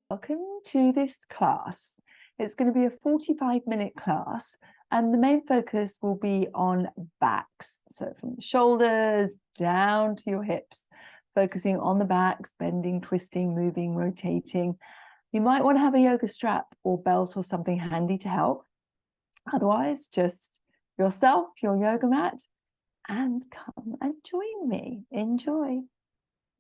Welcome to this class. It's going to be a 45-minute class, and the main focus will be on backs. So from the shoulders down to your hips, focusing on the backs, bending, twisting, moving, rotating. You might want to have a yoga strap or belt or something handy to help. Otherwise, just yourself, your yoga mat, and come and join me. Enjoy.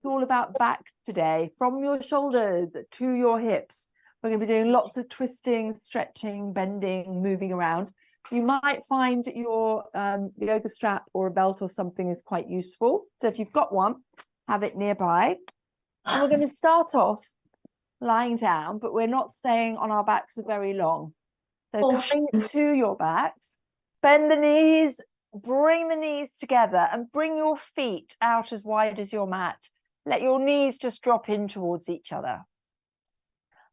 It's all about backs today, from your shoulders to your hips. We're going to be doing lots of twisting, stretching, bending, moving around. You might find your yoga strap or a belt or something is quite useful. So if you've got one, have it nearby. And we're going to start off lying down, but we're not staying on our backs for very long. So coming to your backs, bend the knees, bring the knees together and bring your feet out as wide as your mat. Let your knees just drop in towards each other.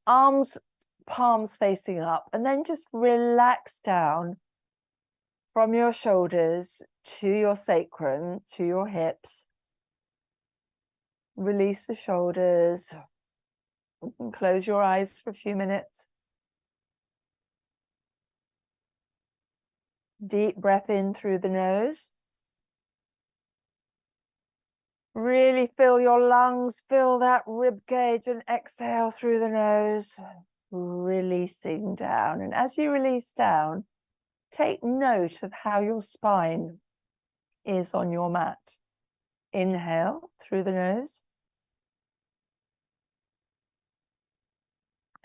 Arms, palms facing up, and then just relax down from your shoulders to your sacrum, to your hips. Release the shoulders. You can close your eyes for a few minutes. Deep breath in through the nose. Really fill your lungs, fill that rib cage, and exhale through the nose, releasing down. And as you release down, take note of how your spine is on your mat. Inhale through the nose.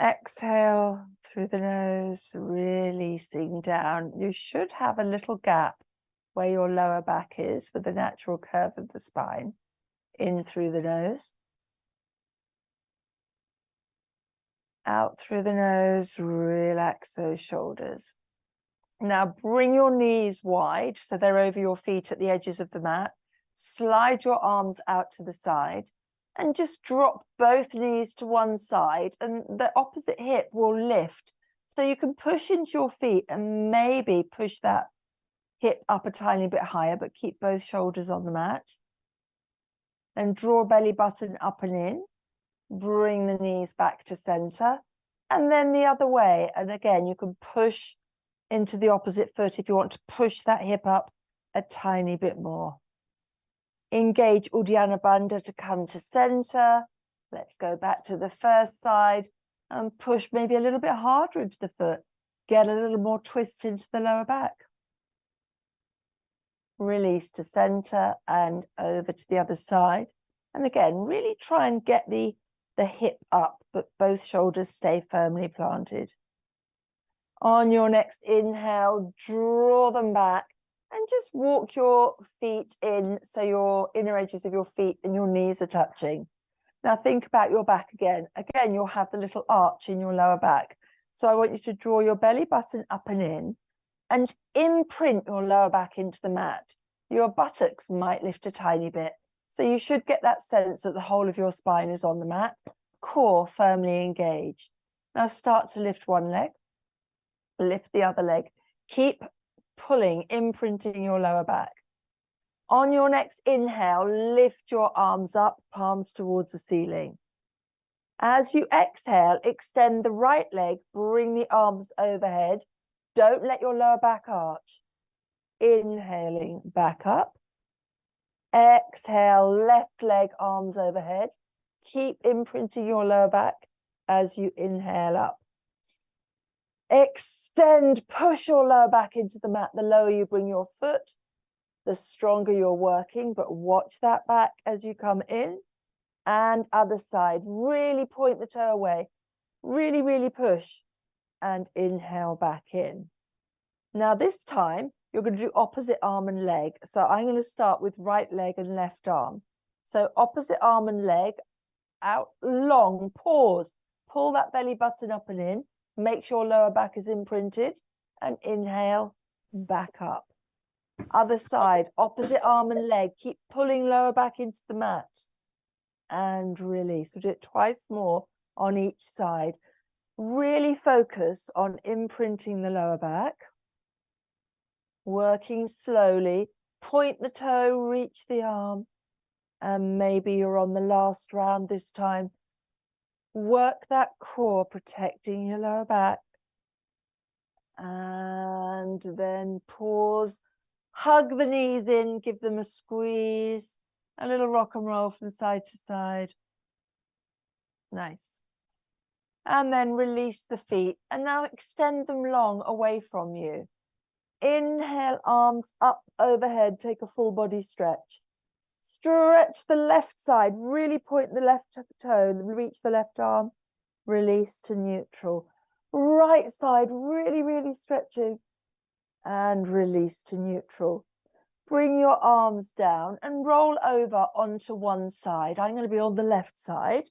Exhale through the nose, releasing down. You should have a little gap where your lower back is with the natural curve of the spine. In through the nose. Out through the nose, relax those shoulders. Now bring your knees wide so they're over your feet at the edges of the mat. Slide your arms out to the side and just drop both knees to one side and the opposite hip will lift. So you can push into your feet and maybe push that hip up a tiny bit higher, but keep both shoulders on the mat. And draw belly button up and in. Bring the knees back to center. And then the other way. And again, you can push into the opposite foot if you want to push that hip up a tiny bit more. Engage Uddiyana Bandha to come to center. Let's go back to the first side and push maybe a little bit harder into the foot. Get a little more twist into the lower back. Release to center and over to the other side. And again, really try and get the hip up, but both shoulders stay firmly planted. On your next inhale, draw them back and just walk your feet in so your inner edges of your feet and your knees are touching. Now think about your back again. Again, you'll have the little arch in your lower back. So I want you to draw your belly button up and in and imprint your lower back into the mat. Your buttocks might lift a tiny bit. So you should get that sense that the whole of your spine is on the mat, core firmly engaged. Now start to lift one leg, lift the other leg. Keep pulling, imprinting your lower back. On your next inhale, lift your arms up, palms towards the ceiling. As you exhale, extend the right leg, bring the arms overhead. Don't let your lower back arch. Inhaling back up. Exhale, left leg, arms overhead. Keep imprinting your lower back as you inhale up. Extend, push your lower back into the mat. The lower you bring your foot, the stronger you're working, but watch that back as you come in. And other side, really point the toe away. Really, really push and inhale back in. Now this time, you're going to do opposite arm and leg. So I'm going to start with right leg and left arm. So opposite arm and leg, out long, pause, pull that belly button up and in, make sure lower back is imprinted and inhale, back up. Other side, opposite arm and leg, keep pulling lower back into the mat and release. We'll do it twice more on each side. Really focus on imprinting the lower back. Working slowly, point the toe, reach the arm, and maybe you're on the last round this time. Work that core, protecting your lower back. And then pause. Hug the knees in, give them a squeeze. A little rock and roll from side to side. Nice. And then release the feet. And now extend them long away from you. Inhale, arms up overhead. Take a full body stretch. Stretch the left side. Really point the left toe. Reach the left arm. Release to neutral. Right side, really, really stretching. And release to neutral. Bring your arms down and roll over onto one side. I'm going to be on the left side.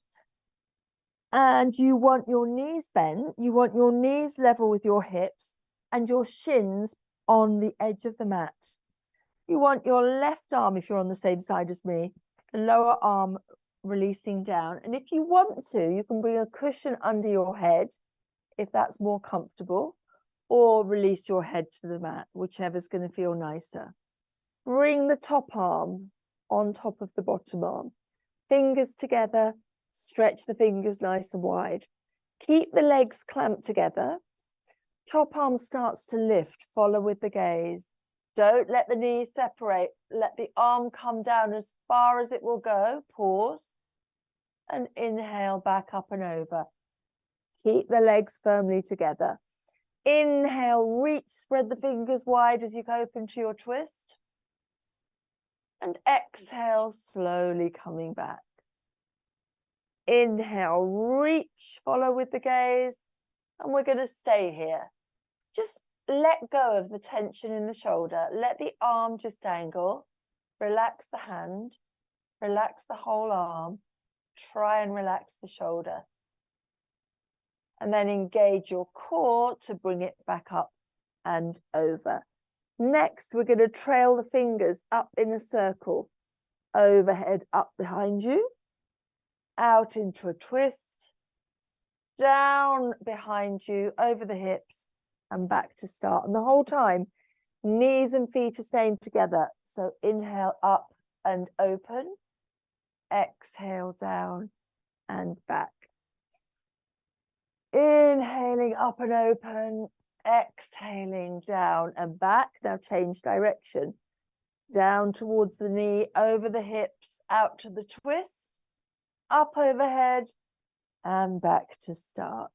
And you want your knees bent. You want your knees level with your hips and your shins on the edge of the mat. You want your left arm, if you're on the same side as me, the lower arm releasing down. And if you want to, you can bring a cushion under your head, if that's more comfortable, or release your head to the mat, whichever's going to feel nicer. Bring the top arm on top of the bottom arm. Fingers together, stretch the fingers nice and wide. Keep the legs clamped together. Top arm starts to lift, follow with the gaze. Don't let the knees separate. Let the arm come down as far as it will go. Pause. And inhale back up and over. Keep the legs firmly together. Inhale, reach, spread the fingers wide as you open to your twist. And exhale, slowly coming back. Inhale, reach, follow with the gaze. And we're going to stay here. Just let go of the tension in the shoulder. Let the arm just dangle. Relax the hand. Relax the whole arm. Try and relax the shoulder. And then engage your core to bring it back up and over. Next, we're going to trail the fingers up in a circle. Overhead, up behind you. Out into a twist. Down behind you, over the hips. And back to start. And the whole time, knees and feet are staying together. So inhale up and open. Exhale down and back. Inhaling up and open. Exhaling down and back. Now change direction. Down towards the knee, over the hips, out to the twist. Up overhead and back to start.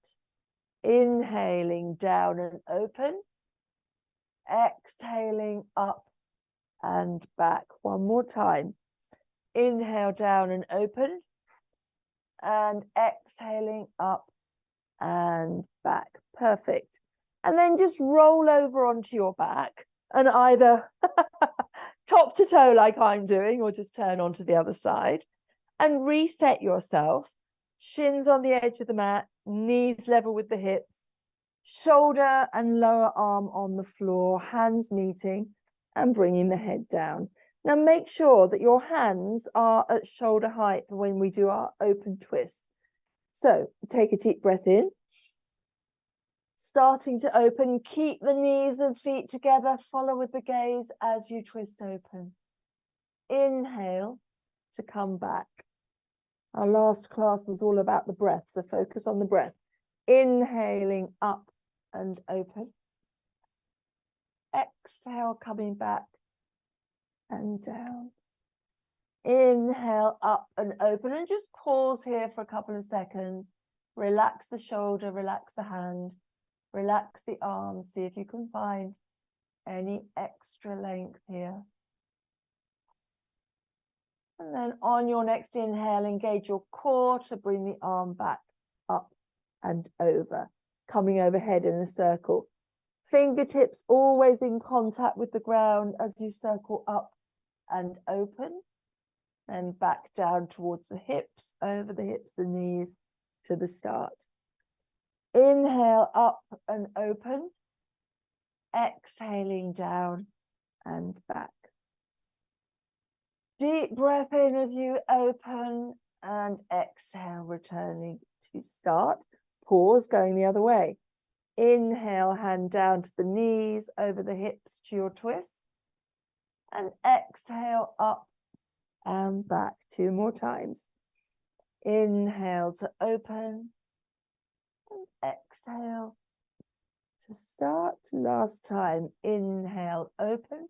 Inhaling down and open. Exhaling up and back. One more time. Inhale down and open. And exhaling up and back. Perfect. And then just roll over onto your back and either top to toe like I'm doing, or just turn onto the other side and reset yourself. Shins on the edge of the mat, knees level with the hips, shoulder and lower arm on the floor, hands meeting and bringing the head down. Now make sure that your hands are at shoulder height for when we do our open twist. So take a deep breath in. Starting to open, keep the knees and feet together, follow with the gaze as you twist open. Inhale to come back. Our last class was all about the breath, so focus on the breath. Inhaling up and open. Exhale, coming back and down. Inhale up and open, and just pause here for a couple of seconds. Relax the shoulder, relax the hand, relax the arm. See if you can find any extra length here. And then on your next inhale, engage your core to bring the arm back up and over, coming overhead in a circle. Fingertips always in contact with the ground as you circle up and open. And back down towards the hips, over the hips and knees to the start. Inhale up and open. Exhaling down and back. Deep breath in as you open and exhale, returning to start. Pause, going the other way. Inhale, hand down to the knees, over the hips to your twist. And exhale up and back. 2 more times. Inhale to open. And exhale to start. Last time. Inhale, open.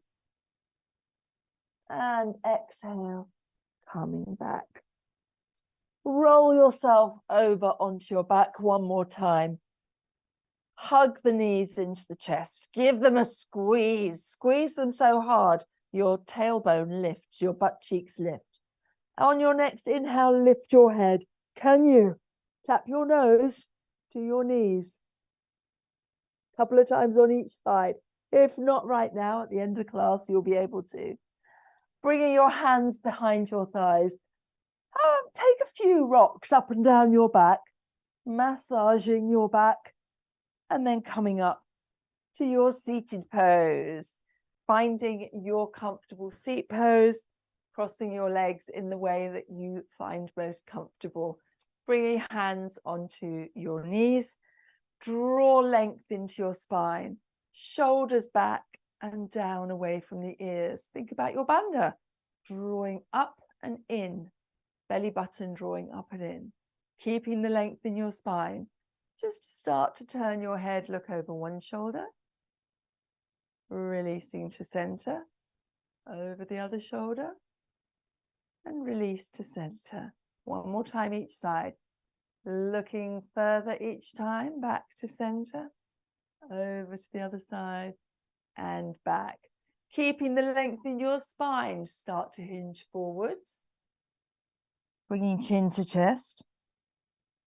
And exhale, coming back. Roll yourself over onto your back one more time. Hug the knees into the chest. Give them a squeeze. Squeeze them so hard your tailbone lifts, your butt cheeks lift. On your next inhale, lift your head. Can you? Tap your nose to your knees. A couple of times on each side. If not right now, at the end of the class, you'll be able to. Bringing your hands behind your thighs. Take a few rocks up and down your back, massaging your back, and then coming up to your seated pose, finding your comfortable seat pose, crossing your legs in the way that you find most comfortable, bringing hands onto your knees, draw length into your spine, shoulders back and down away from the ears. Think about your bandha, drawing up and in, belly button drawing up and in, keeping the length in your spine. Just start to turn your head, look over one shoulder, releasing to center, over the other shoulder, and release to center. One more time each side, looking further each time, back to center, over to the other side, and back. Keeping the length in your spine, start to hinge forwards, bringing chin to chest.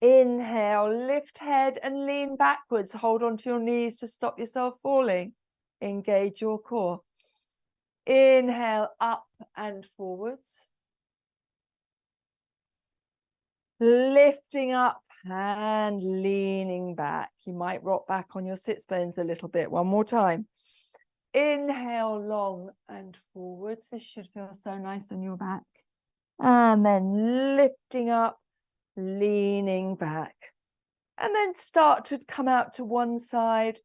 Inhale, lift head and lean backwards. Hold onto your knees to stop yourself falling. Engage your core. Inhale, up and forwards. Lifting up and leaning back. You might rock back on your sits bones a little bit. One more time. Inhale, long and forwards. This should feel so nice on your back. And then lifting up, leaning back. And then start to come out to one side,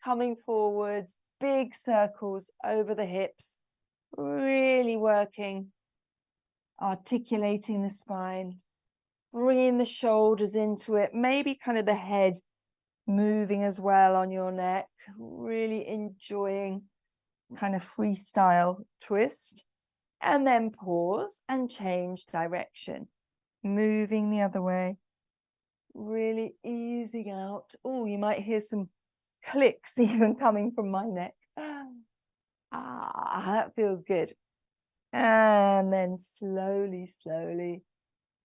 coming forwards, big circles over the hips, really working, articulating the spine, bringing the shoulders into it, maybe kind of the head moving as well on your neck, really enjoying kind of freestyle twist, and then pause and change direction, moving the other way. Really easing out. Oh, you might hear some clicks even coming from my neck. That feels good. And then slowly, slowly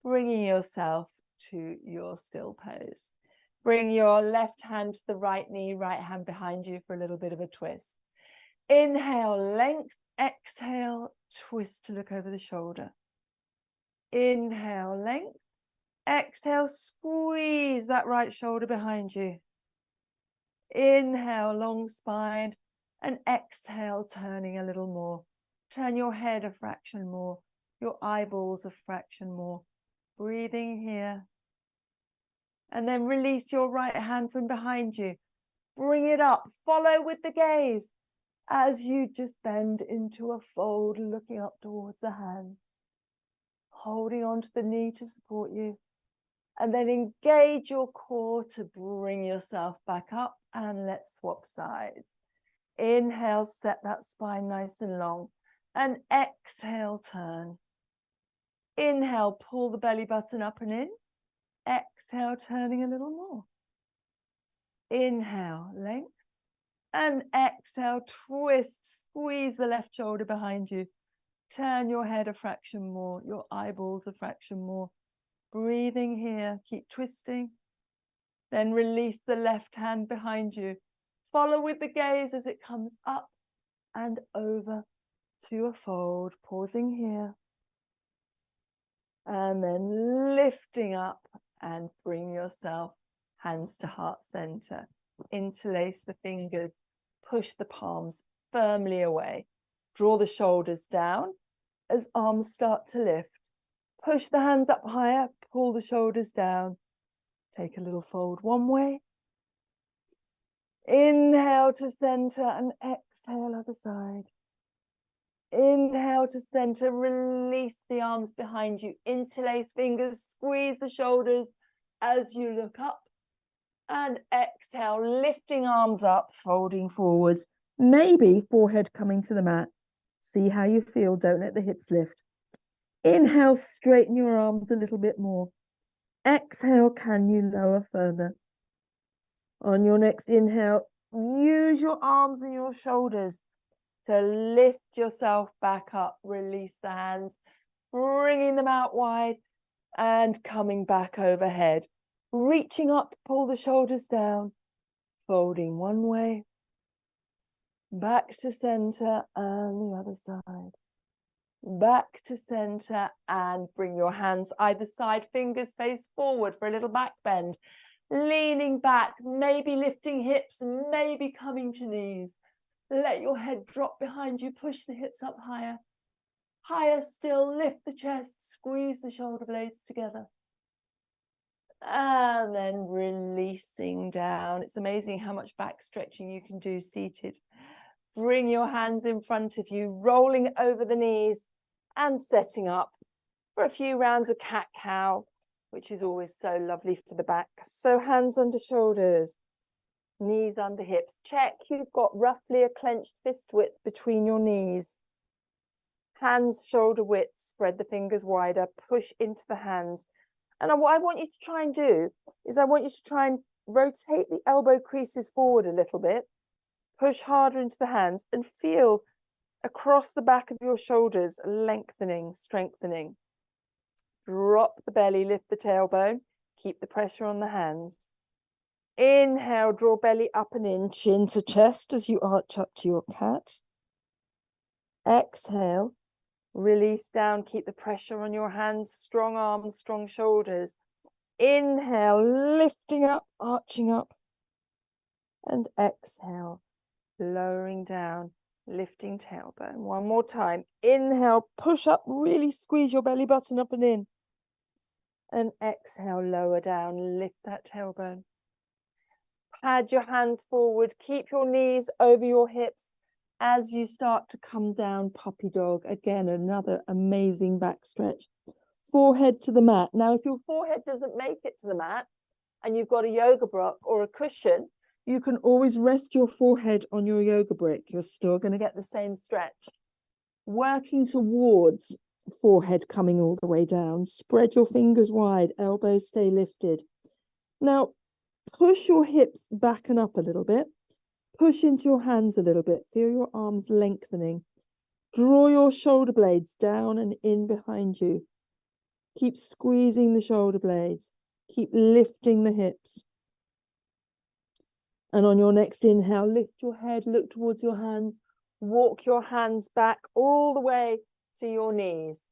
bringing yourself to your still pose. Bring your left hand to the right knee, right hand behind you for a little bit of a twist. Inhale, length. Exhale, twist to look over the shoulder. Inhale, length. Exhale, squeeze that right shoulder behind you. Inhale, long spine, and exhale, turning a little more. Turn your head a fraction more, your eyeballs a fraction more. Breathing here. And then release your right hand from behind you. Bring it up, follow with the gaze as you just bend into a fold, looking up towards the hand. Holding onto the knee to support you. And then engage your core to bring yourself back up, and let's swap sides. Inhale, set that spine nice and long, and exhale, turn. Inhale, pull the belly button up and in. Exhale, turning a little more. Inhale, length, and exhale, twist, squeeze the left shoulder behind you. Turn your head a fraction more, your eyeballs a fraction more. Breathing here, keep twisting. Then release the left hand behind you. Follow with the gaze as it comes up and over to a fold. Pausing here. And then lifting up and bring yourself hands to heart center. Interlace the fingers. Push the palms firmly away. Draw the shoulders down as arms start to lift. Push the hands up higher, pull the shoulders down. Take a little fold one way. Inhale to center and exhale other side. Inhale to center, release the arms behind you, interlace fingers, squeeze the shoulders as you look up. And exhale, lifting arms up, folding forwards, maybe forehead coming to the mat. See how you feel, don't let the hips lift. Inhale, straighten your arms a little bit more. Exhale, can you lower further? On your next inhale, use your arms and your shoulders to lift yourself back up. Release the hands, bringing them out wide and coming back overhead. Reaching up to pull the shoulders down, folding one way, back to center and the other side. Back to center and bring your hands either side, fingers face forward for a little back bend. Leaning back, maybe lifting hips, maybe coming to knees. Let your head drop behind you, push the hips up higher. Higher still, lift the chest, squeeze the shoulder blades together. And then releasing down. It's amazing how much back stretching you can do seated. Bring your hands in front of you, rolling over the knees and setting up for a few rounds of cat-cow, which is always so lovely for the back. So hands under shoulders, knees under hips. Check you've got roughly a clenched fist width between your knees. Hands shoulder width, spread the fingers wider, push into the hands. And what I want you to try and do is I want you to try and rotate the elbow creases forward a little bit, push harder into the hands and feel across the back of your shoulders, lengthening, strengthening. Drop the belly, lift the tailbone, keep the pressure on the hands. Inhale, draw belly up and in, chin to chest as you arch up to your cat. Exhale, release down, keep the pressure on your hands, strong arms, strong shoulders. Inhale, lifting up, arching up. And exhale, lowering down, lifting tailbone. One more time. Inhale, push up, really squeeze your belly button up and in. And exhale, lower down, lift that tailbone. Pad your hands forward, keep your knees over your hips as you start to come down, puppy dog. Again, another amazing back stretch. Forehead to the mat. Now, if your forehead doesn't make it to the mat and you've got a yoga block or a cushion, you can always rest your forehead on your yoga brick. You're still going to get the same stretch. Working towards forehead coming all the way down. Spread your fingers wide, elbows stay lifted. Now, push your hips back and up a little bit. Push into your hands a little bit. Feel your arms lengthening. Draw your shoulder blades down and in behind you. Keep squeezing the shoulder blades. Keep lifting the hips. And on your next inhale, lift your head, look towards your hands. Walk your hands back all the way to your knees.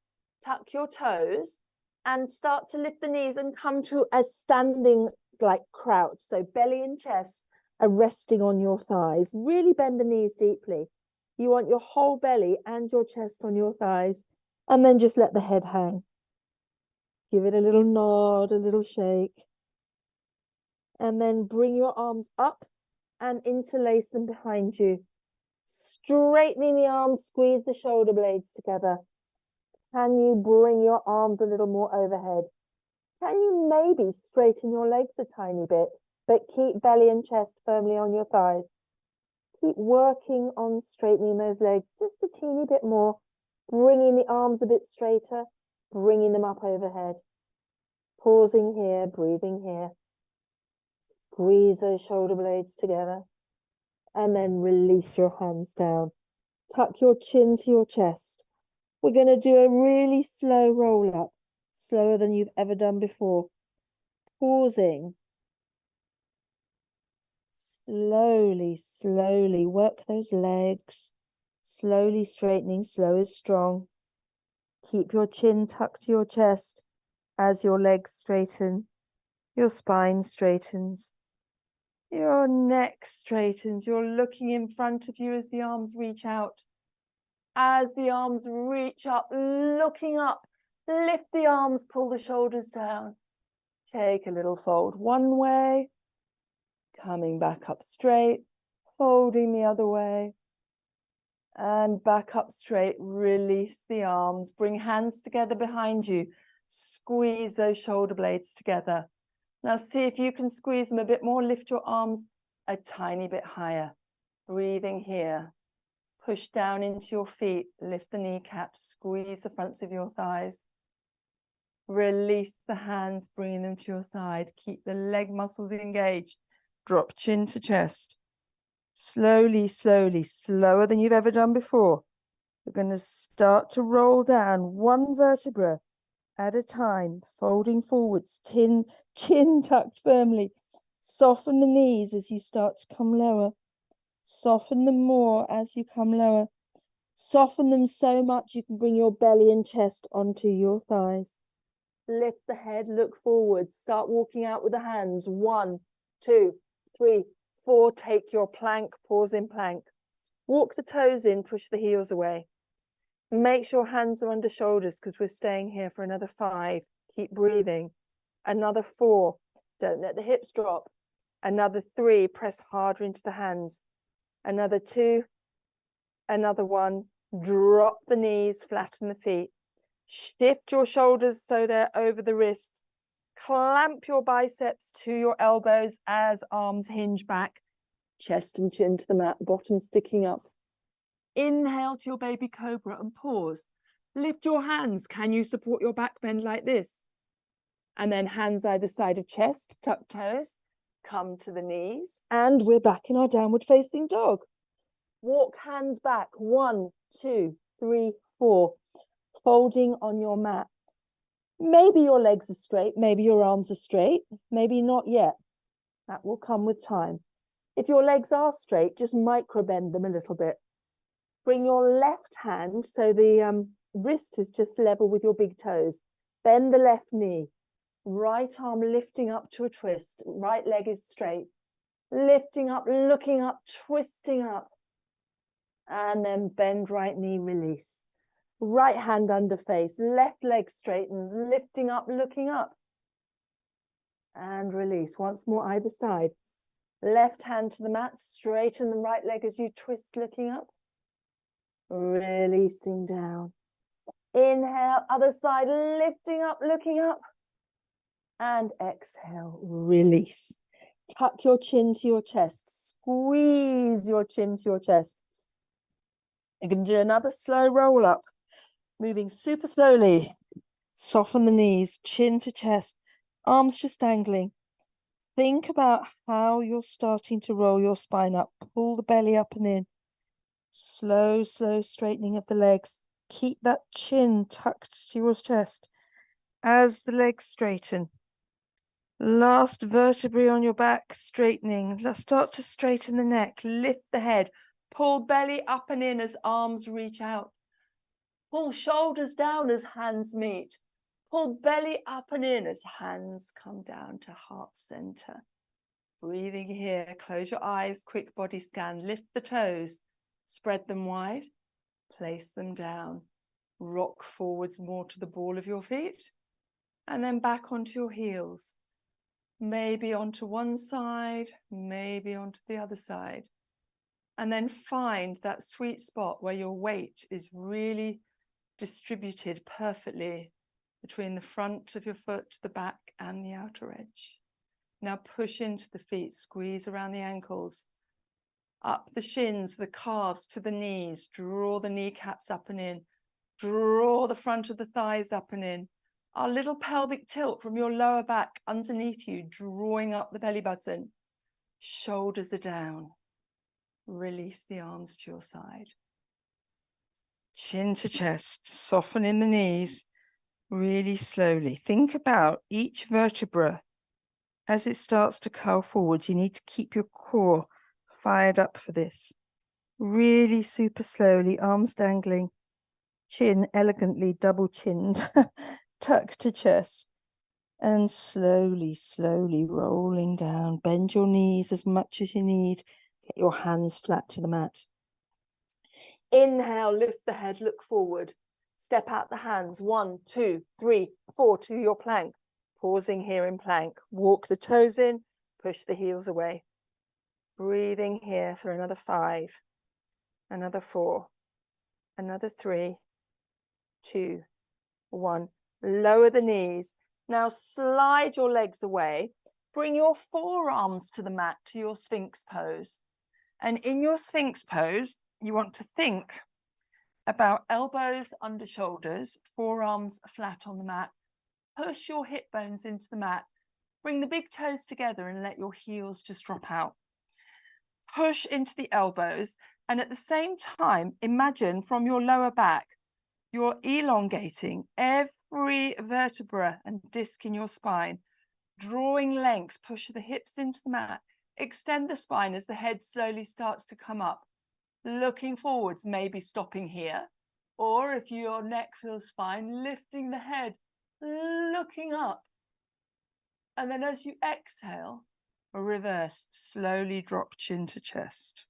Tuck your toes and start to lift the knees and come to a standing like crouch. So belly and chest are resting on your thighs. Really bend the knees deeply. You want your whole belly and your chest on your thighs. And then just let the head hang. Give it a little nod, a little shake. And then bring your arms up and interlace them behind you. Straightening the arms, squeeze the shoulder blades together. Can you bring your arms a little more overhead? Can you maybe straighten your legs a tiny bit, but keep belly and chest firmly on your thighs? Keep working on straightening those legs just a teeny bit more, bringing the arms a bit straighter, bringing them up overhead. Pausing here, breathing here. Squeeze those shoulder blades together. And then release your hands down. Tuck your chin to your chest. We're going to do a really slow roll up, slower than you've ever done before. Pausing. Slowly, slowly work those legs. Slowly straightening, slow is strong. Keep your chin tucked to your chest as your legs straighten. Your spine straightens. Your neck straightens. You're looking in front of you as the arms reach out. As the arms reach up, looking up, lift the arms, pull the shoulders down. Take a little fold one way, coming back up straight, folding the other way. And back up straight. Release the arms. Bring hands together behind you. Squeeze those shoulder blades together. Now see if you can squeeze them a bit more. Lift your arms a tiny bit higher. Breathing here. Push down into your feet. Lift the kneecaps. Squeeze the fronts of your thighs. Release the hands, bringing them to your side. Keep the leg muscles engaged. Drop chin to chest. Slowly, slowly, slower than you've ever done before. You're going to start to roll down one vertebra at a time, folding forwards, chin tucked firmly. Soften the knees as you start to come lower. Soften them more as you come lower. Soften them so much you can bring your belly and chest onto your thighs. Lift the head, look forward. Start walking out with the hands. 1, 2, 3, 4. Take your plank, pause in plank. Walk the toes in, push the heels away. Make sure hands are under shoulders because we're staying here for another 5. Keep breathing. Another 4. Don't let the hips drop. Another 3. Press harder into the hands. Another 2. Another 1. Drop the knees, flatten the feet. Shift your shoulders so they're over the wrists. Clamp your biceps to your elbows as arms hinge back. Chest and chin to the mat, bottom sticking up. Inhale to your baby cobra and pause. Lift your hands. Can you support your back bend like this? And then hands either side of chest, tuck toes, come to the knees. And we're back in our downward facing dog. Walk hands back. 1, 2, 3, 4. Folding on your mat. Maybe your legs are straight, maybe your arms are straight, maybe not yet. That will come with time. If your legs are straight, just micro bend them a little bit. Bring your left hand so the wrist is just level with your big toes. Bend the left knee. Right arm lifting up to a twist. Right leg is straight. Lifting up, looking up, twisting up. And then bend right knee, release. Right hand under face, left leg straightened, lifting up, looking up. And release. Once more, either side. Left hand to the mat, straighten the right leg as you twist, looking up. Releasing down. Inhale, other side, lifting up, looking up. And exhale, release. Tuck your chin to your chest. Squeeze your chin to your chest. You can do another slow roll up. Moving super slowly. Soften the knees, chin to chest, arms just dangling. Think about how you're starting to roll your spine up. Pull the belly up and in. Slow, slow straightening of the legs. Keep that chin tucked to your chest as the legs straighten. Last vertebrae on your back straightening. Let's start to straighten the neck. Lift the head. Pull belly up and in as arms reach out. Pull shoulders down as hands meet. Pull belly up and in as hands come down to heart center. Breathing here. Close your eyes. Quick body scan. Lift the toes. Spread them wide. Place them down. Rock forwards more to the ball of your feet. And then back onto your heels. Maybe onto one side. Maybe onto the other side. And then find that sweet spot where your weight is really distributed perfectly between the front of your foot, the back, and the outer edge. Now push into the feet, squeeze around the ankles, up the shins, the calves to the knees, draw the kneecaps up and in, draw the front of the thighs up and in. A little pelvic tilt from your lower back underneath you, drawing up the belly button. Shoulders are down. Release the arms to your side. Chin to chest, soften in the knees, really slowly. Think about each vertebra as it starts to curl forward. You need to keep your core fired up for this. Really super slowly, arms dangling, chin elegantly double chinned, tuck to chest. And slowly, slowly rolling down. Bend your knees as much as you need. Get your hands flat to the mat. Inhale, lift the head, look forward. Step out the hands. 1, 2, 3, 4 to your plank. Pausing here in plank. Walk the toes in, push the heels away. Breathing here for another 5, another 4, Another 3, 2, 1. Lower the knees. Now slide your legs away. Bring your forearms to the mat, to your Sphinx pose. And in your Sphinx pose, you want to think about elbows under shoulders, forearms flat on the mat. Push your hip bones into the mat. Bring the big toes together and let your heels just drop out. Push into the elbows, and at the same time, imagine from your lower back, you're elongating every vertebra and disc in your spine, drawing length. Push the hips into the mat. Extend the spine as the head slowly starts to come up. Looking forwards, maybe stopping here. Or if your neck feels fine, lifting the head, looking up. And then as you exhale, reverse, slowly drop chin to chest.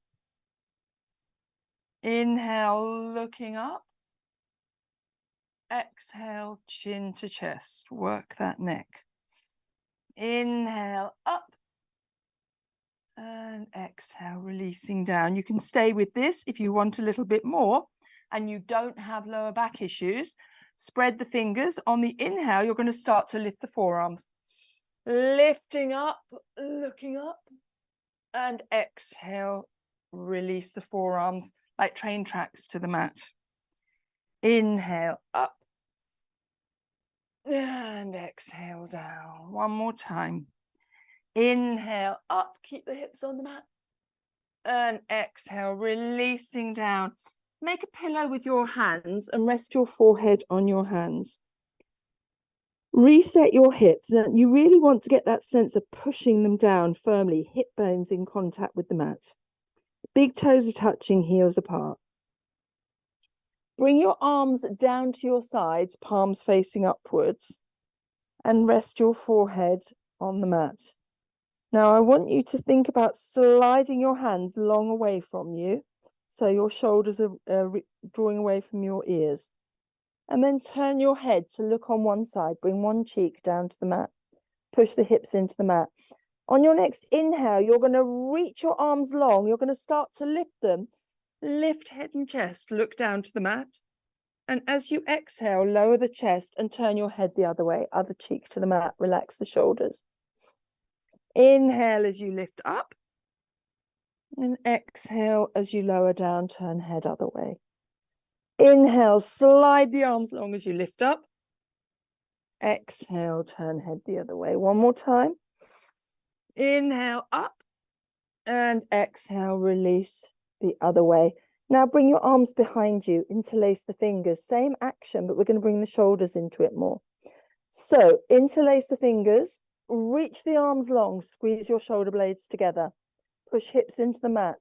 Inhale, looking up. Exhale, chin to chest. Work that neck. Inhale, up. And exhale, releasing down. You can stay with this if you want a little bit more and you don't have lower back issues. Spread the fingers. On the inhale, you're going to start to lift the forearms. Lifting up, looking up. And exhale, release the forearms like train tracks to the mat. Inhale, up. And exhale, down. One more time. Inhale, up. Keep the hips on the mat. And exhale, releasing down. Make a pillow with your hands and rest your forehead on your hands. Reset your hips. Now, you really want to get that sense of pushing them down firmly, hip bones in contact with the mat. Big toes are touching, heels apart. Bring your arms down to your sides, palms facing upwards, and rest your forehead on the mat. Now, I want you to think about sliding your hands long away from you, so your shoulders are drawing away from your ears. And then turn your head to look on one side. Bring one cheek down to the mat. Push the hips into the mat. On your next inhale, you're going to reach your arms long. You're going to start to lift them. Lift head and chest. Look down to the mat. And as you exhale, lower the chest and turn your head the other way. Other cheek to the mat. Relax the shoulders. Inhale as you lift up. And exhale as you lower down, turn head other way. Inhale, slide the arms long as you lift up. Exhale, turn head the other way. One more time. Inhale, up. And exhale, release the other way. Now bring your arms behind you, interlace the fingers. Same action, but we're going to bring the shoulders into it more. So interlace the fingers, reach the arms long, squeeze your shoulder blades together. Push hips into the mat.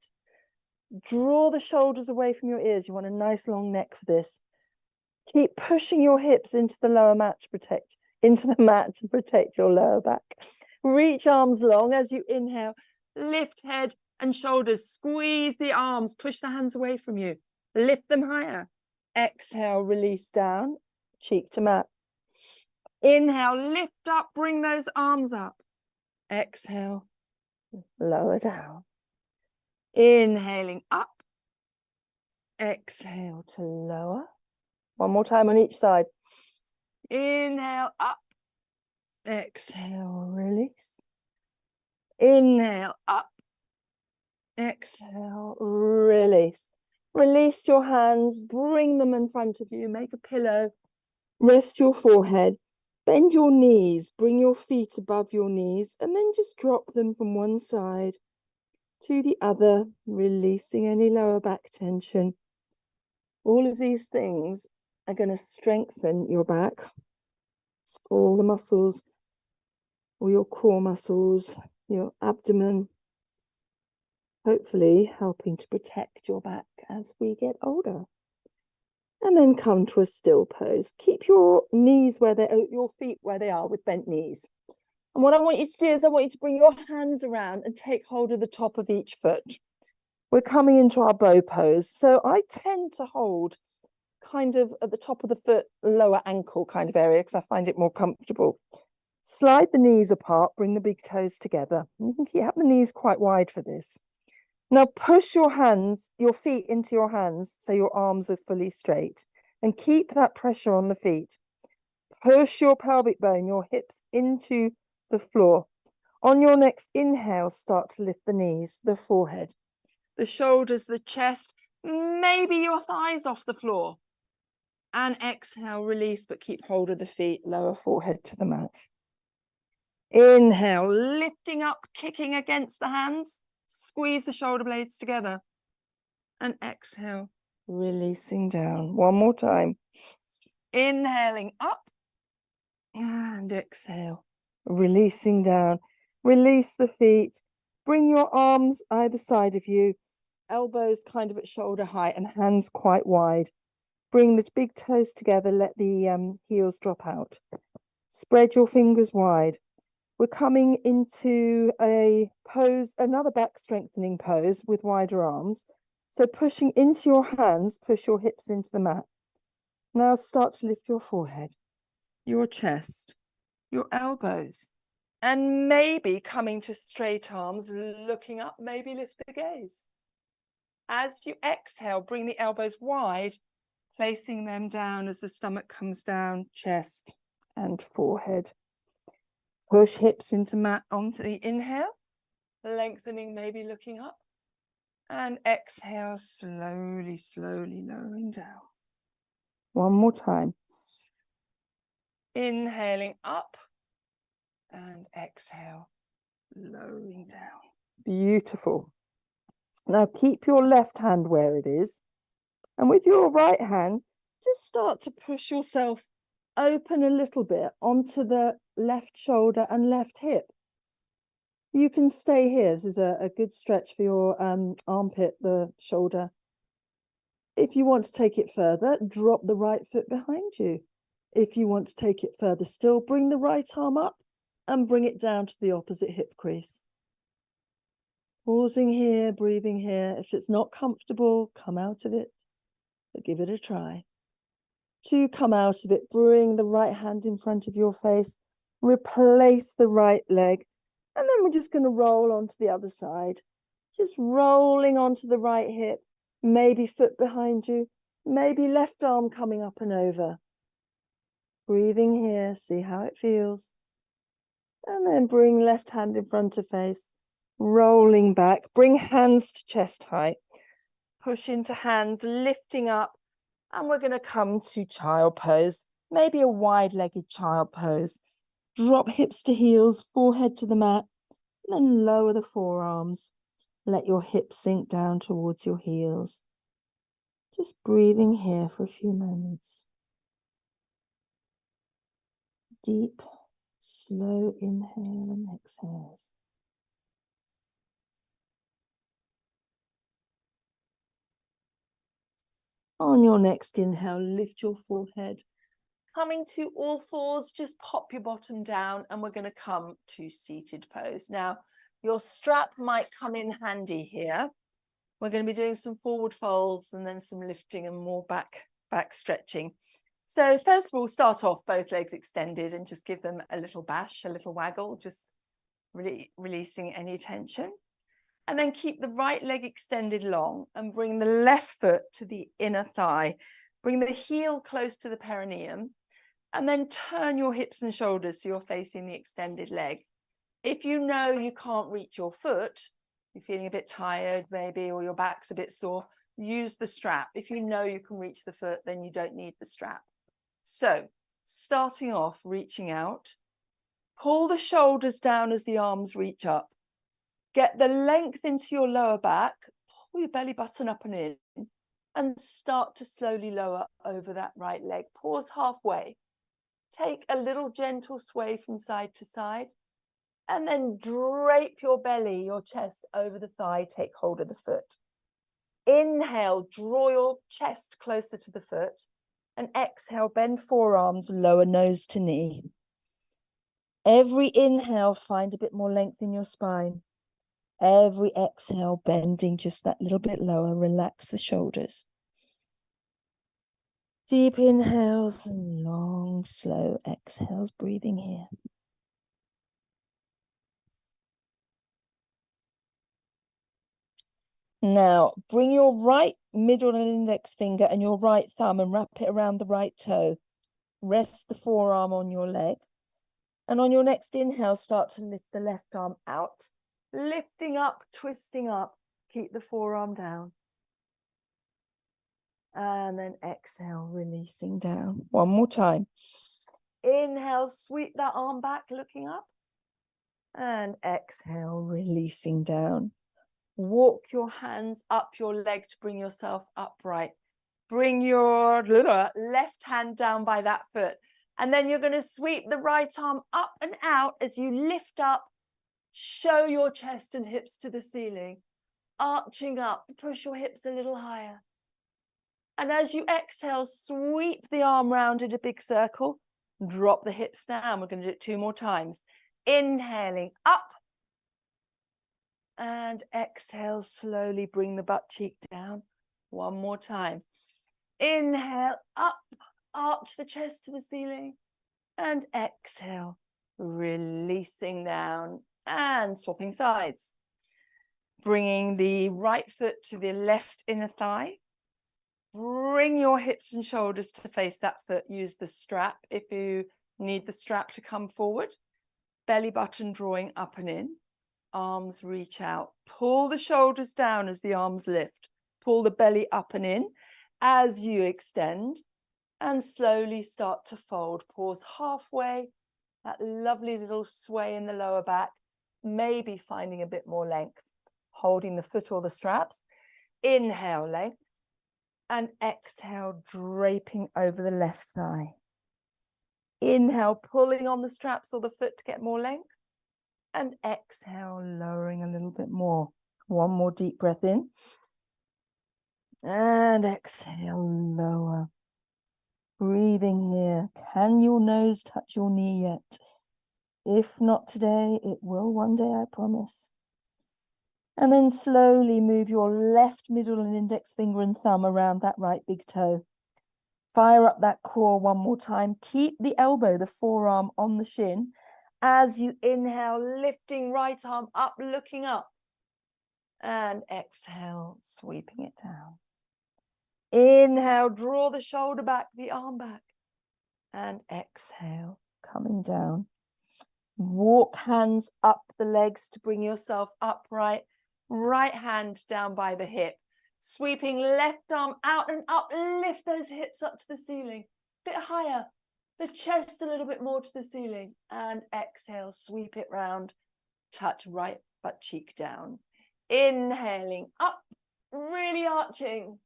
Draw the shoulders away from your ears. You want a nice long neck for this. Keep pushing your hips into the mat to protect your lower back. Reach arms long as you inhale. Lift head and shoulders. Squeeze the arms. Push the hands away from you. Lift them higher. Exhale, release down. Cheek to mat. Inhale, lift up. Bring those arms up. Exhale, lower down. Inhaling up. Exhale to lower. One more time on each side. Inhale up. Exhale, release. Inhale up. Exhale, release. Release your hands. Bring them in front of you. Make a pillow. Rest your forehead. Bend your knees. Bring your feet above your knees. And then just drop them from one side to the other, releasing any lower back tension. All of these things are going to strengthen your back, all the muscles, all your core muscles, your abdomen, hopefully helping to protect your back as we get older. And then come to a still pose. Keep your knees your feet where they are with bent knees. And what I want you to do is I want you to bring your hands around and take hold of the top of each foot. We're coming into our bow pose. So I tend to hold kind of at the top of the foot, lower ankle kind of area, because I find it more comfortable. Slide the knees apart, bring the big toes together. You can keep the knees quite wide for this. Now push your feet into your hands so your arms are fully straight, and keep that pressure on the feet. Push your pelvic bone, your hips into the floor. On your next inhale, start to lift the knees, the forehead, the shoulders, the chest, maybe your thighs off the floor. And exhale, release, but keep hold of the feet, lower forehead to the mat. Inhale, lifting up, kicking against the hands. Squeeze the shoulder blades together. And exhale, releasing down. One more time. Inhaling up. And exhale, releasing down. Release the feet. Bring your arms either side of you. Elbows kind of at shoulder height and hands quite wide. Bring the big toes together. Let the heels drop out. Spread your fingers wide. We're coming into a pose, another back strengthening pose with wider arms. So pushing into your hands, push your hips into the mat. Now start to lift your forehead, your chest, your elbows, and maybe coming to straight arms, looking up, maybe lift the gaze. As you exhale, bring the elbows wide, placing them down as the stomach comes down, chest and forehead. Push hips into mat onto the inhale, lengthening, maybe looking up. And exhale, slowly, slowly lowering down. One more time. Inhaling up and exhale, lowering down. Beautiful. Now keep your left hand where it is. And with your right hand, just start to push yourself open a little bit onto the left shoulder and left hip. You can stay here. This is a good stretch for your armpit, the shoulder. If you want to take it further, drop the right foot behind you. If you want to take it further still, bring the right arm up and bring it down to the opposite hip crease. Pausing here, breathing here. If it's not comfortable, come out of it, but give it a try. To come out of it, bring the right hand in front of your face, replace the right leg, and then we're just going to roll onto the other side. Just rolling onto the right hip, maybe foot behind you, maybe left arm coming up and over. Breathing here, see how it feels. And then bring left hand in front of face, rolling back, bring hands to chest height. Push into hands, lifting up. And we're going to come to child pose, maybe a wide-legged child pose. Drop hips to heels, forehead to the mat, and then lower the forearms. Let your hips sink down towards your heels. Just breathing here for a few moments. Deep, slow inhale and exhales. On your next inhale, lift your forehead. Coming to all fours, just pop your bottom down and we're going to come to seated pose. Now, your strap might come in handy here. We're going to be doing some forward folds and then some lifting and more back stretching. So first of all, start off both legs extended and just give them a little bash, a little waggle, just really releasing any tension. And then keep the right leg extended long and bring the left foot to the inner thigh. Bring the heel close to the perineum and then turn your hips and shoulders so you're facing the extended leg. If you know you can't reach your foot, you're feeling a bit tired maybe, or your back's a bit sore, use the strap. If you know you can reach the foot, then you don't need the strap. So starting off, reaching out, pull the shoulders down as the arms reach up. Get the length into your lower back, pull your belly button up and in, and start to slowly lower over that right leg. Pause halfway. Take a little gentle sway from side to side, and then drape your belly, your chest over the thigh. Take hold of the foot. Inhale, draw your chest closer to the foot, and exhale, bend forearms, lower nose to knee. Every inhale, find a bit more length in your spine. Every exhale, bending just that little bit lower, relax the shoulders. Deep inhales and long, slow exhales, breathing here. Now, bring your right middle and index finger and your right thumb and wrap it around the right toe. Rest the forearm on your leg. And on your next inhale, start to lift the left arm out. Lifting up, twisting up. Keep the forearm down. And then exhale, releasing down. One more time. Inhale, sweep that arm back, looking up. And exhale, releasing down. Walk your hands up your leg to bring yourself upright. Bring your left hand down by that foot. And then you're going to sweep the right arm up and out as you lift up. Show your chest and hips to the ceiling. Arching up, push your hips a little higher. And as you exhale, sweep the arm round in a big circle. Drop the hips down. We're going to do it 2 more times. Inhaling up. And exhale, slowly bring the butt cheek down. 1 more time. Inhale, up, arch the chest to the ceiling. And exhale, releasing down and swapping sides. Bringing the right foot to the left inner thigh. Bring your hips and shoulders to face that foot. Use the strap if you need the strap to come forward. Belly button drawing up and in. Arms reach out. Pull the shoulders down as the arms lift. Pull the belly up and in as you extend. And slowly start to fold. Pause halfway. That lovely little sway in the lower back. Maybe finding a bit more length. Holding the foot or the straps. Inhale, length. And exhale, draping over the left thigh. Inhale, pulling on the straps or the foot to get more length. And exhale, lowering a little bit more. 1 more deep breath in. And exhale, lower. Breathing here. Can your nose touch your knee yet? If not today, it will one day, I promise. And then slowly move your left middle and index finger and thumb around that right big toe. Fire up that core 1 more time. Keep the elbow, the forearm on the shin. As you inhale, lifting right arm up, looking up. And exhale, sweeping it down. Inhale, draw the shoulder back, the arm back. And exhale, coming down. Walk hands up the legs to bring yourself upright. Right hand down by the hip. Sweeping left arm out and up. Lift those hips up to the ceiling. Bit higher. The chest a little bit more to the ceiling. And exhale, sweep it round. Touch right butt cheek down. Inhaling up, really arching.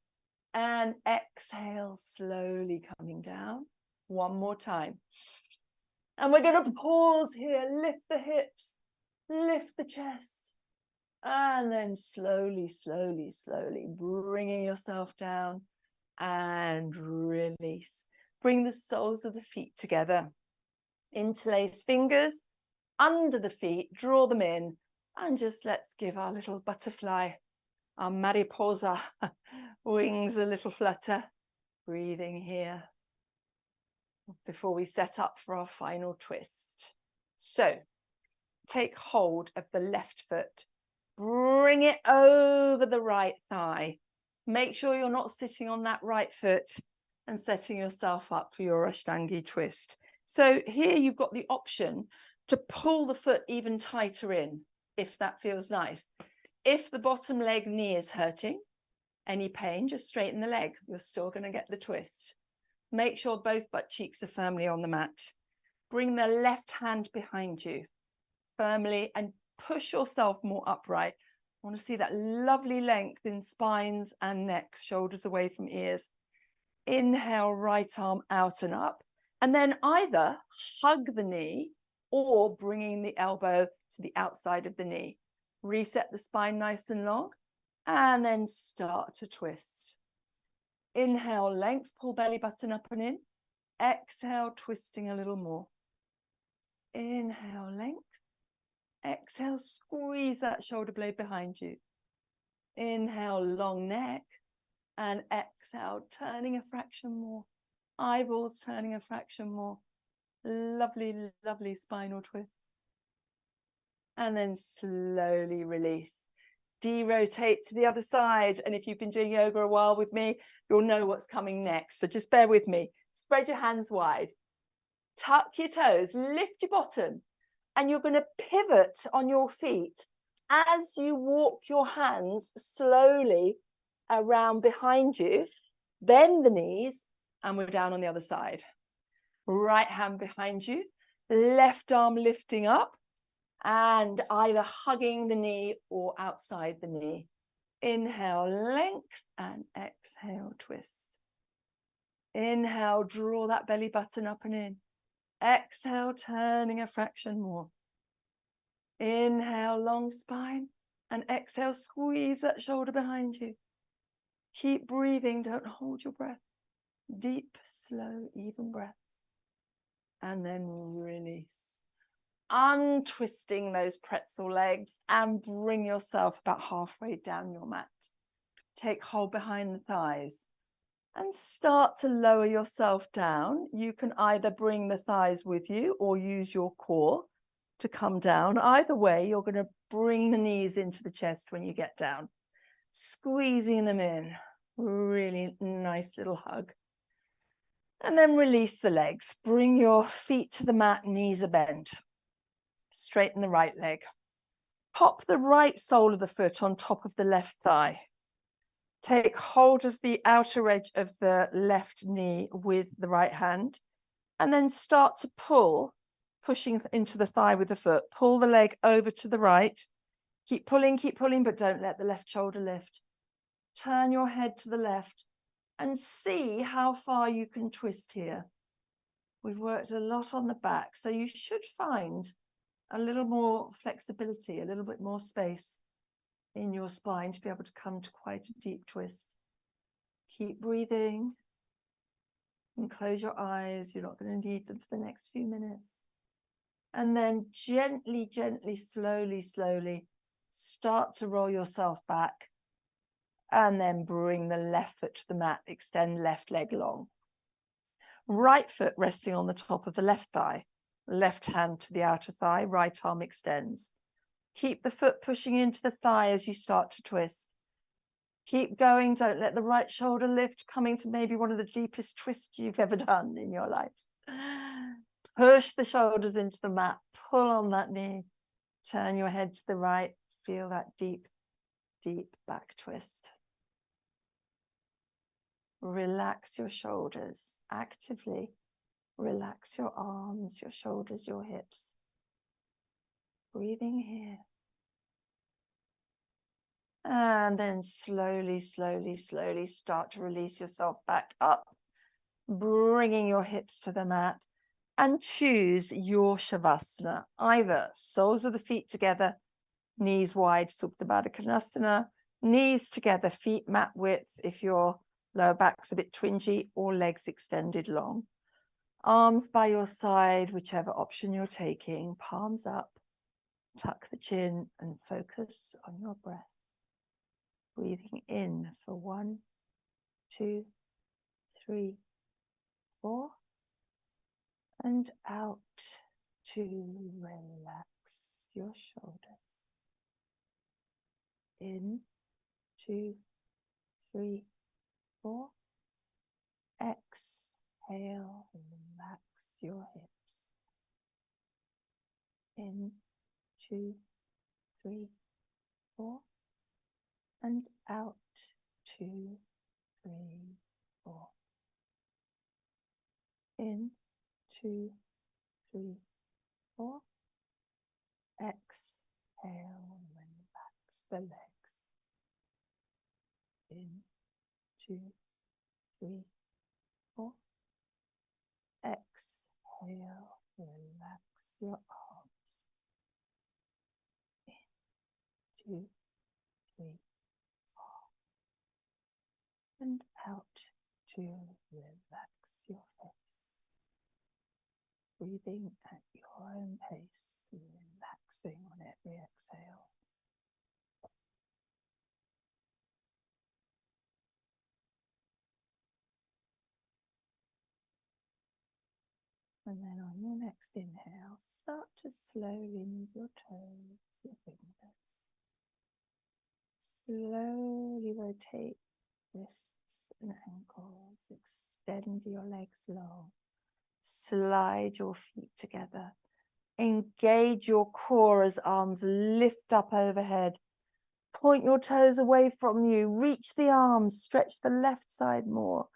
And exhale, slowly coming down. 1 more time. And we're going to pause here. Lift the hips. Lift the chest. And then slowly, slowly, slowly bringing yourself down and release. Bring the soles of the feet together. Interlace fingers under the feet, draw them in, and just let's give our little butterfly, our mariposa, wings a little flutter. Breathing here before we set up for our final twist. So take hold of the left foot. Bring it over the right thigh. Make sure you're not sitting on that right foot and setting yourself up for your Ashtangi twist. So here you've got the option to pull the foot even tighter in, if that feels nice. If the bottom leg knee is hurting, any pain, just straighten the leg. You're still going to get the twist. Make sure both butt cheeks are firmly on the mat. Bring the left hand behind you firmly and push yourself more upright. I want to see that lovely length in spines and necks, shoulders away from ears. Inhale, right arm out and up. And then either hug the knee or bringing the elbow to the outside of the knee. Reset the spine nice and long. And then start to twist. Inhale, length, pull belly button up and in. Exhale, twisting a little more. Inhale, length. Exhale, squeeze that shoulder blade behind you. Inhale, long neck. And exhale, turning a fraction more. Eyeballs turning a fraction more. Lovely, lovely spinal twist. And then slowly release. de-rotate to the other side. And if you've been doing yoga a while with me, you'll know what's coming next. So just bear with me. Spread your hands wide. Tuck your toes, lift your bottom, and you're going to pivot on your feet as you walk your hands slowly around behind you. Bend the knees, and we're down on the other side. Right hand behind you, left arm lifting up, and either hugging the knee or outside the knee. Inhale, length, and exhale, twist. Inhale, draw that belly button up and in. Exhale, turning a fraction more. Inhale, long spine, and exhale, squeeze that shoulder behind you. Keep breathing, don't hold your breath. Deep, slow, even breath. And then release. Untwisting those pretzel legs and bring yourself about halfway down your mat. Take hold behind the thighs and start to lower yourself down. You can either bring the thighs with you or use your core to come down. Either way, you're going to bring the knees into the chest when you get down, squeezing them in. Really nice little hug. And then release the legs. Bring your feet to the mat, knees are bent. Straighten the right leg. Pop the right sole of the foot on top of the left thigh. Take hold of the outer edge of the left knee with the right hand, and then start to pull, pushing into the thigh with the foot. Pull the leg over to the right. Keep pulling, but don't let the left shoulder lift. Turn your head to the left and see how far you can twist here. We've worked a lot on the back, so you should find a little more flexibility, a little bit more space in your spine to be able to come to quite a deep twist. Keep breathing and close your eyes. You're not going to need them for the next few minutes. And then gently, slowly start to roll yourself back, and then bring the left foot to the mat. Extend left leg long. Right foot resting on the top of the left thigh. Left hand to the outer thigh, right arm extends. Keep the foot pushing into the thigh as you start to twist. Keep going, don't let the right shoulder lift, coming to maybe one of the deepest twists you've ever done in your life. Push the shoulders into the mat, pull on that knee, turn your head to the right, feel that deep, deep back twist. Relax your shoulders actively. Relax your arms, your shoulders, your hips. Breathing here. And then slowly start to release yourself back up, bringing your hips to the mat, and choose your Shavasana. Either soles of the feet together, knees wide, Supta Baddha Konasana, knees together, feet mat width if your lower back's a bit twingy, or legs extended long. Arms by your side, whichever option you're taking, palms up, tuck the chin and focus on your breath. Breathing in for 1, 2, 3, 4, and out to relax your shoulders. In, 2, 3, 4. Exhale, relax your hips. In, 2, 3, 4. And out, 2, 3, 4. In, 2, 3, 4. Exhale, relax the legs. In, 2, 3, 4. Exhale, relax your arms. In, 2, 3, 4. And out to relax your face. Breathing at your own pace, relaxing on every exhale. And then on your next inhale, start to slowly move your toes, your fingers. Slowly rotate wrists and ankles. Extend your legs long. Slide your feet together. Engage your core as arms lift up overhead. Point your toes away from you. Reach the arms. Stretch the left side more,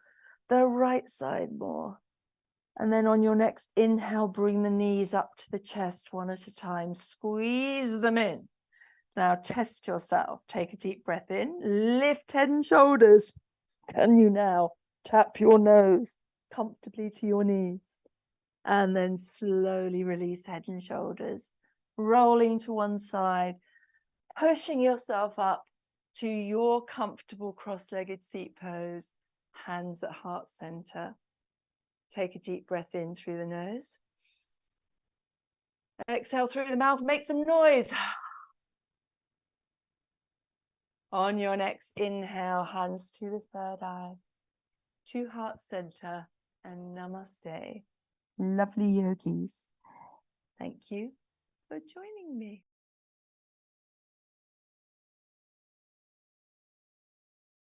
the right side more. And then on your next inhale, bring the knees up to the chest one at a time. Squeeze them in. Now test yourself. Take a deep breath in. Lift head and shoulders. Can you now tap your nose comfortably to your knees? And then slowly release head and shoulders, rolling to one side, pushing yourself up to your comfortable cross-legged seat pose, hands at heart center. Take a deep breath in through the nose. Exhale through the mouth, make some noise. On your next inhale, hands to the third eye, to heart center, and namaste. Lovely yogis. Thank you for joining me.